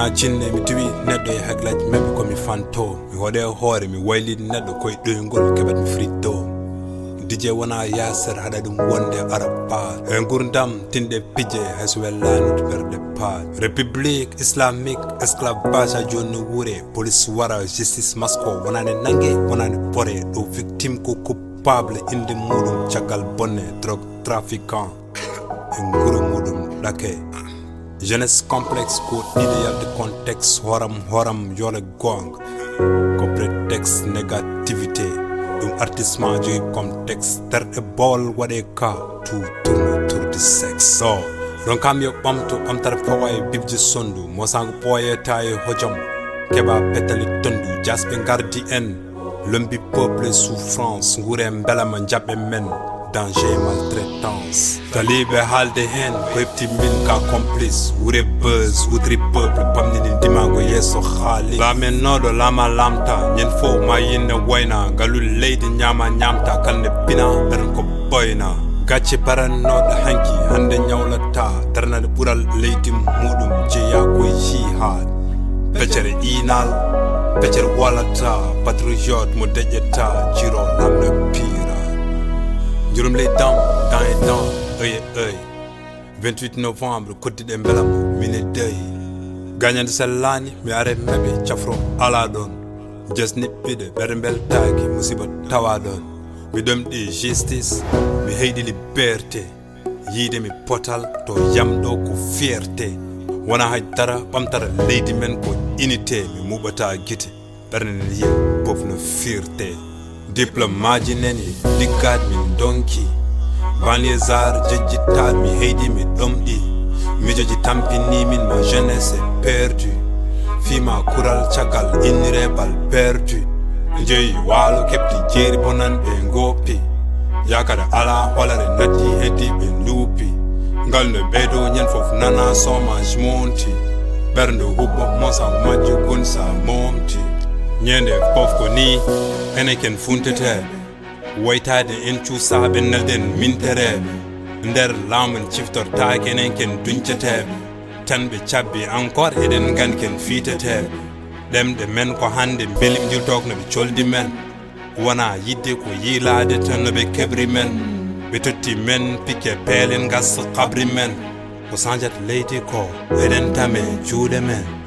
wana jinne mi tuwi neddo e haglaji mabbe ko mi fanto mi hode hoore mi wayli neddo koy doyngol kebat mi fritto dije wana yaser hada dum wonde araba e gurdam tinde pije haswellani to berde pa république islamique esclavage a jonni wure police wara justice masko wonane nange wonane pore do victime ko coupable inde mudum tiagal bonne drogue trafiquant e nguru mudum dake jeunesse complexe ko idéal de contexte horam yole gong ko prétexte négativité dum artissement joy contexte terde bol wade ka tout tourne autour du sexe so donc am yo bamto am tar faway bibji sondu mo sang poye tay hojom keba petali tondu jaspe gardi en lombi peuple souffrance ngure mbelama jabbe men danger maltraitance talibe halde hen pepti min ka complice wure buzz wudri peuple pamni dimango yeso khali la men nodo lama lamta nyen fo mayine wayna galul leydi nyama nyamta kalne pina ben ko boyna gatche paranodo hanki hande nyawlata tarnade bural leydi mudum jeya ko jihad becere inal becere walata patriote mo dejeta jiro lamne pira jurum les dents dans et dans œil 28 novembre côté de mbelam mine day gagnant de salani mi are mebe chafro ala don just nippide bermbel tagi musiba tawadon mi dom di justice mi heydi liberté yide mi potal to yamdo ko fierté wana haydara bamtara leydi men ko unité mi mubata gite berne yi bof no fierté diplomaji neni diggat min donki banlieusard jejjital mi heydi mi domdi mi joji tampini min ma jeunesse perdue fima kural chagal inrebal perdu jeyi walo kepti jeri bonan be ngopi yakada ala holare nati hedi be ndupi ngal no bedo nyen fof nana somage monti bernde hubbo mosa majju gonsa momti nyende fof ko ni eneken funtete waytade en cuusabe nelden minterebe nder lamun ciftor ta kenenken duncete tanbe cabbi encore eden ganken fitete demde men ko hande belim dirtok no be coldi men wana yidde ko yilade tan no be kebri men be totti men pike pelen gas qabri men ko sanjat leyti ko eden tame juude men